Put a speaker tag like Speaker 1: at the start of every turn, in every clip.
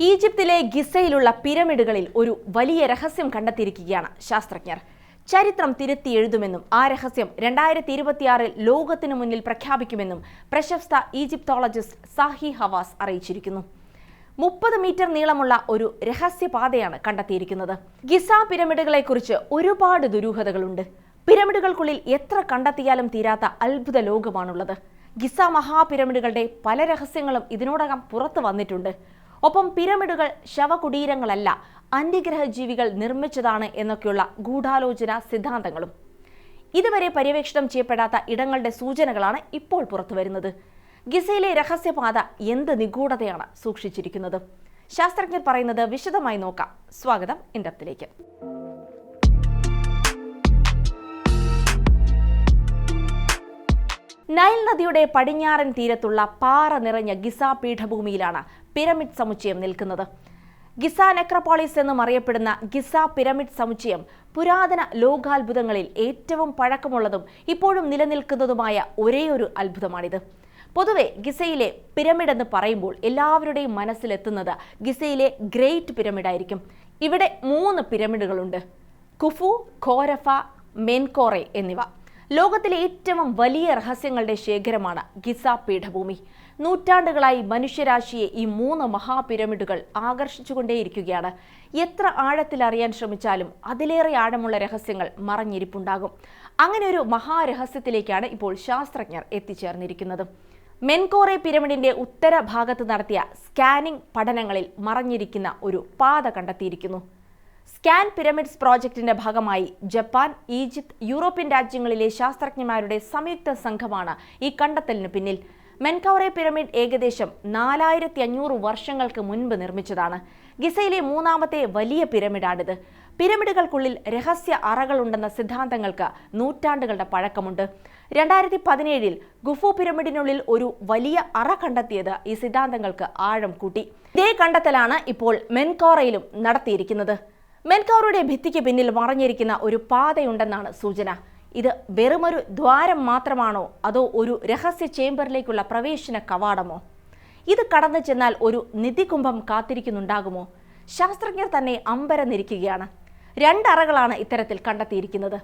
Speaker 1: ഈജിപ്തിലെ ഗിസയിലുള്ള പിരമിഡുകളിൽ ഒരു വലിയ രഹസ്യം കണ്ടെത്തിയിരിക്കുകയാണ് ശാസ്ത്രജ്ഞർ. ചരിത്രം തിരുത്തി എഴുതുമെന്നും ആ രഹസ്യം 2026 ലോകത്തിനു മുന്നിൽ പ്രഖ്യാപിക്കുമെന്നും പ്രശസ്ത ഈജിപ്തോളജിസ്റ്റ് സാഹി ഹവാസ് അറിയിച്ചിരിക്കുന്നു. 30 മീറ്റർ നീളമുള്ള ഒരു രഹസ്യപാതയാണ് കണ്ടെത്തിയിരിക്കുന്നത്. ഗിസ പിരമിഡുകളെക്കുറിച്ച് ഒരുപാട് ദുരൂഹതകളുണ്ട്. പിരമിഡുകൾക്കുള്ളിൽ എത്ര കണ്ടെത്തിയാലും തീരാത്ത അത്ഭുത ലോകമാണുള്ളത്. ഗിസ മഹാപിരമിഡുകളുടെ പല രഹസ്യങ്ങളും ഇതിനോടകം പുറത്തു വന്നിട്ടുണ്ട്. ഒപ്പം പിരമിഡുകൾ ശവകുടീരങ്ങളല്ല, അന്യഗ്രഹ ജീവികൾ നിർമ്മിച്ചതാണ് എന്നൊക്കെയുള്ള ഗൂഢാലോചന സിദ്ധാന്തങ്ങളും. ഇതുവരെ പര്യവേക്ഷണം ചെയ്യപ്പെടാത്ത ഇടങ്ങളുടെ സൂചനകളാണ് ഇപ്പോൾ പുറത്തുവരുന്നത്. ഗിസയിലെ രഹസ്യപാത എന്ത് നിഗൂഢതയാണ് സൂക്ഷിച്ചിരിക്കുന്നത്? ശാസ്ത്രജ്ഞർ പറയുന്നത് വിശദമായി നോക്കാം. സ്വാഗതം ഇൻഡെപ്തിലേക്ക്. നൈൽ നദിയുടെ പടിഞ്ഞാറൻ തീരത്തുള്ള പാറ നിറഞ്ഞ ഗിസ പീഠഭൂമിയിലാണ് പിരമിഡ് സമുച്ചയം നിൽക്കുന്നത്. ഗിസ നെക്രോപോളിസ് എന്നും അറിയപ്പെടുന്ന ഗിസ പിരമിഡ് സമുച്ചയം പുരാതന ലോകാത്ഭുതങ്ങളിൽ ഏറ്റവും പഴക്കമുള്ളതും ഇപ്പോഴും നിലനിൽക്കുന്നതുമായ ഒരേയൊരു അത്ഭുതമാണിത്. പൊതുവെ ഗിസയിലെ പിരമിഡ് എന്ന് പറയുമ്പോൾ എല്ലാവരുടെയും മനസ്സിലെത്തുന്നത് ഗിസയിലെ ഗ്രേറ്റ് പിരമിഡായിരിക്കും. ഇവിടെ 3 പിരമിഡുകളുണ്ട്: കുഫു, ഖോരഫ, മെൻകോറെ എന്നിവ. ലോകത്തിലെ ഏറ്റവും വലിയ രഹസ്യങ്ങളുടെ ശേഖരമാണ് ഗിസ പീഠഭൂമി. നൂറ്റാണ്ടുകളായി മനുഷ്യരാശിയെ ഈ 3 മഹാപിരമിഡുകൾ ആകർഷിച്ചുകൊണ്ടേയിരിക്കുകയാണ്. എത്ര ആഴത്തിൽ അറിയാൻ ശ്രമിച്ചാലും അതിലേറെ ആഴമുള്ള രഹസ്യങ്ങൾ മറഞ്ഞിരിപ്പുണ്ടാകും. അങ്ങനെ ഒരു മഹാരഹസ്യത്തിലേക്കാണ് ഇപ്പോൾ ശാസ്ത്രജ്ഞർ എത്തിച്ചേർന്നിരിക്കുന്നത്. മെൻകോറെ പിരമിഡിന്റെ ഉത്തര ഭാഗത്ത് നടത്തിയ സ്കാനിംഗ് പഠനങ്ങളിൽ മറഞ്ഞിരിക്കുന്ന ഒരു പാത കണ്ടെത്തിയിരിക്കുന്നു. സ്കാൻ പിരമിഡ്സ് പ്രോജക്റ്റിന്റെ ഭാഗമായി ജപ്പാൻ, ഈജിപ്ത്, യൂറോപ്യൻ രാജ്യങ്ങളിലെ ശാസ്ത്രജ്ഞന്മാരുടെ സംയുക്ത സംഘമാണ് ഈ കണ്ടെത്തലിന് പിന്നിൽ. മെൻകൗറെ പിരമിഡ് ഏകദേശം 4500 വർഷങ്ങൾക്ക് മുൻപ് നിർമ്മിച്ചതാണ്. ഗിസയിലെ 3ാമത്തെ വലിയ പിരമിഡാണിത്. പിരമിഡുകൾക്കുള്ളിൽ രഹസ്യ അറകളുണ്ടെന്ന സിദ്ധാന്തങ്ങൾക്ക് നൂറ്റാണ്ടുകളുടെ പഴക്കമുണ്ട്. 2017 ഗുഫു പിരമിഡിനുള്ളിൽ ഒരു വലിയ അറ കണ്ടെത്തിയത് ഈ സിദ്ധാന്തങ്ങൾക്ക് ആഴം കൂട്ടി. ഇതേ കണ്ടെത്തലാണ് ഇപ്പോൾ മെൻകൗറയിലും നടത്തിയിരിക്കുന്നത്. മെൻകൗറയുടെ ഭിത്തിക്ക് പിന്നിൽ മറഞ്ഞിരിക്കുന്ന ഒരു പാതയുണ്ടെന്നാണ് സൂചന. ഇത് വെറുമൊരു ദ്വാരം മാത്രമാണോ, അതോ ഒരു രഹസ്യ ചേംബറിലേക്കുള്ള പ്രവേശന കവാടമോ? ഇത് കടന്നു ചെന്നാൽ ഒരു നിധികുംഭം കാത്തിരിക്കുന്നുണ്ടാകുമോ? ശാസ്ത്രജ്ഞർ തന്നെ അമ്പരന്നിരിക്കുകയാണ്. 2 അറകളാണ് ഇത്തരത്തിൽ കണ്ടെത്തിയിരിക്കുന്നത്.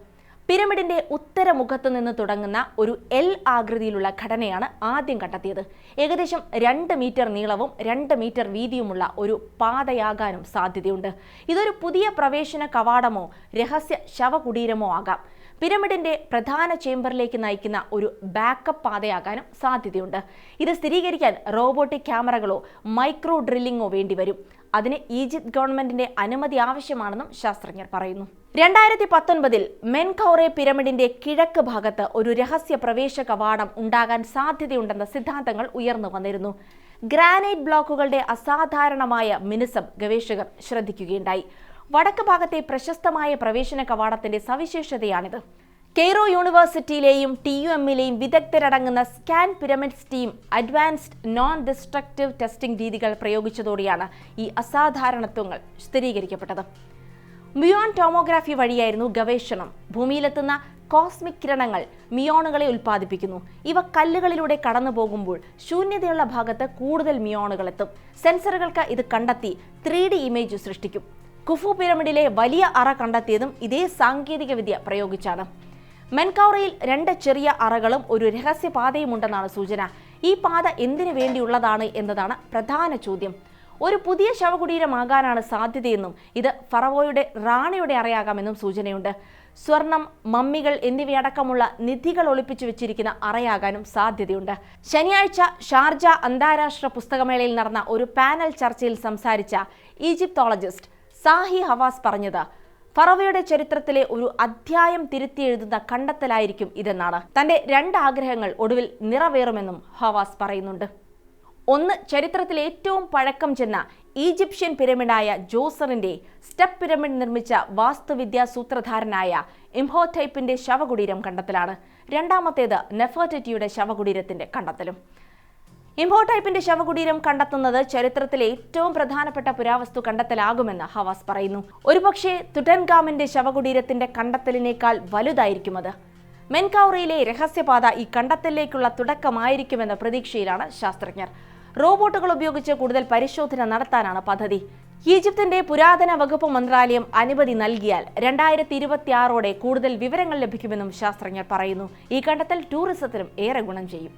Speaker 1: പിരമിഡിന്റെ ഉത്തരമുഖത്ത് നിന്ന് തുടങ്ങുന്ന ഒരു എൽ ആകൃതിയിലുള്ള ഘടനയാണ് ആദ്യം കണ്ടെത്തിയത്. ഏകദേശം 2 മീറ്റർ നീളവും 2 മീറ്റർ വീതിയുമുള്ള ഒരു പാതയാകാനും സാധ്യതയുണ്ട്. ഇതൊരു പുതിയ പ്രവേശന കവാടമോ രഹസ്യ ശവകുടീരമോ ആകാം. പിരമിഡിന്റെ പ്രധാന ചേംബറിലേക്ക് നയിക്കുന്ന ഒരു ബാക്കപ്പ് പാതയാകാനും സാധ്യതയുണ്ട്. ഇത് സ്ഥിരീകരിക്കാൻ റോബോട്ടിക് ക്യാമറകളോ മൈക്രോ ഡ്രില്ലിങ്ങോ വേണ്ടിവരും. അതിന് ഈജിപ്ത് ഗവൺമെന്റിന്റെ അനുമതി ആവശ്യമാണെന്നും ശാസ്ത്രജ്ഞർ പറയുന്നു. 2019 മെൻകൗറെ പിരമിഡിന്റെ കിഴക്ക് ഭാഗത്ത് ഒരു രഹസ്യ പ്രവേശ കവാടം ഉണ്ടാകാൻ സാധ്യതയുണ്ടെന്ന സിദ്ധാന്തങ്ങൾ ഉയർന്നു വന്നിരുന്നു. ഗ്രാനൈറ്റ് ബ്ലോക്കുകളുടെ അസാധാരണമായ മിനുസം ഗവേഷകർ ശ്രദ്ധിക്കുകയുണ്ടായി. വടക്ക് ഭാഗത്തെ പ്രശസ്തമായ പ്രവേശന കവാടത്തിന്റെ സവിശേഷതയാണിത്. കെയ്റോ യൂണിവേഴ്സിറ്റിയിലെയും TUMലെയും വിദഗ്ധരടങ്ങുന്ന scan pyramids team advanced non destructive testing രീതികൾ പ്രയോഗിച്ചതോടെയാണ് ഈ അസാധാരണത്വങ്ങൾ സ്ഥിരീകരിക്കപ്പെട്ടത്. മിയോൺ ടോമോഗ്രാഫി വഴിയായിരുന്നു ഗവേഷണം. ഭൂമിയിലെത്തുന്ന കോസ്മിക് കിരണങ്ങൾ മിയോണുകളെ ഉൽപ്പാദിപ്പിക്കുന്നു. ഇവ കല്ലുകളിലൂടെ കടന്നു പോകുമ്പോൾ ശൂന്യതയുള്ള ഭാഗത്ത് കൂടുതൽ മിയോണുകൾ എത്തും. സെൻസറുകൾക്ക് ഇത് കണ്ടെത്തി 3D ഇമേജ് സൃഷ്ടിക്കും. കുഫു പിരമിഡിലെ വലിയ അറ കണ്ടെത്തിയതും ഇതേ സാങ്കേതിക വിദ്യ പ്രയോഗിച്ചാണ്. മെൻകൗറയിൽ 2 ചെറിയ അറകളും ഒരു രഹസ്യപാതയും ഉണ്ടെന്നാണ് സൂചന. ഈ പാത എന്തിനു വേണ്ടിയുള്ളതാണ് എന്നതാണ് പ്രധാന ചോദ്യം. ഒരു പുതിയ ശവകുടീരമാകാനാണ് സാധ്യതയെന്നും ഇത് ഫറവോയുടെ റാണിയുടെ അറയാകാമെന്നും സൂചനയുണ്ട്. സ്വർണം, മമ്മികൾ എന്നിവയടക്കമുള്ള നിധികൾ ഒളിപ്പിച്ചു വെച്ചിരിക്കുന്ന അറയാകാനും സാധ്യതയുണ്ട്. ശനിയാഴ്ച ഷാർജ അന്താരാഷ്ട്ര പുസ്തകമേളയിൽ നടന്ന ഒരു പാനൽ ചർച്ചയിൽ സംസാരിച്ച ഈജിപ്തോളജിസ്റ്റ് സാഹി ഹവാസ് പറഞ്ഞത് ഫറവോയുടെ ചരിത്രത്തിലെ ഒരു അധ്യായം തിരുത്തി എഴുതുന്ന കണ്ടെത്തലായിരിക്കും ഇതെന്നാണ്. തന്റെ 2 ആഗ്രഹങ്ങൾ ഒടുവിൽ നിറവേറുമെന്നും ഹവാസ് പറയുന്നുണ്ട്. ഒന്ന്, ചരിത്രത്തിലെ ഏറ്റവും പഴക്കം ചെന്ന ഈജിപ്ഷ്യൻ പിരമിഡായ ജോസറിന്റെ സ്റ്റെപ്പ് പിരമിഡ് നിർമ്മിച്ച വാസ്തുവിദ്യാ സൂത്രധാരനായ ഇംഹോറ്റൈപ്പിന്റെ ശവകുടീരം കണ്ടെത്തലാണ്. 2ാമത്തേത് നെഫർട്ടിറ്റിയുടെ ശവകുടീരത്തിന്റെ കണ്ടെത്തലും. ഇംഹോറ്റൈപ്പിന്റെ ശവകുടീരം കണ്ടെത്തുന്നത് ചരിത്രത്തിലെ ഏറ്റവും പ്രധാനപ്പെട്ട പുരാവസ്തു കണ്ടെത്തലാകുമെന്ന് ഹവാസ് പറയുന്നു. ഒരുപക്ഷെ തുട്ടൻഖാമന്റെ ശവകുടീരത്തിന്റെ കണ്ടെത്തലിനേക്കാൾ വലുതായിരിക്കും അത്. മെൻകൗറയിലെ രഹസ്യപാത ഈ കണ്ടെത്തലിലേക്കുള്ള തുടക്കമായിരിക്കുമെന്ന പ്രതീക്ഷയിലാണ് ശാസ്ത്രജ്ഞർ. റോബോട്ടുകൾ ഉപയോഗിച്ച് കൂടുതൽ പരിശോധന നടത്താനാണ് പദ്ധതി. ഈജിപ്തിന്റെ പുരാതന വകുപ്പ് മന്ത്രാലയം അനുമതി നൽകിയാൽ 2026ഓടെ കൂടുതൽ വിവരങ്ങൾ ലഭിക്കുമെന്നും ശാസ്ത്രജ്ഞർ പറയുന്നു. ഈ കണ്ടെത്തൽ ടൂറിസത്തിനും ഏറെ ഗുണം ചെയ്യും.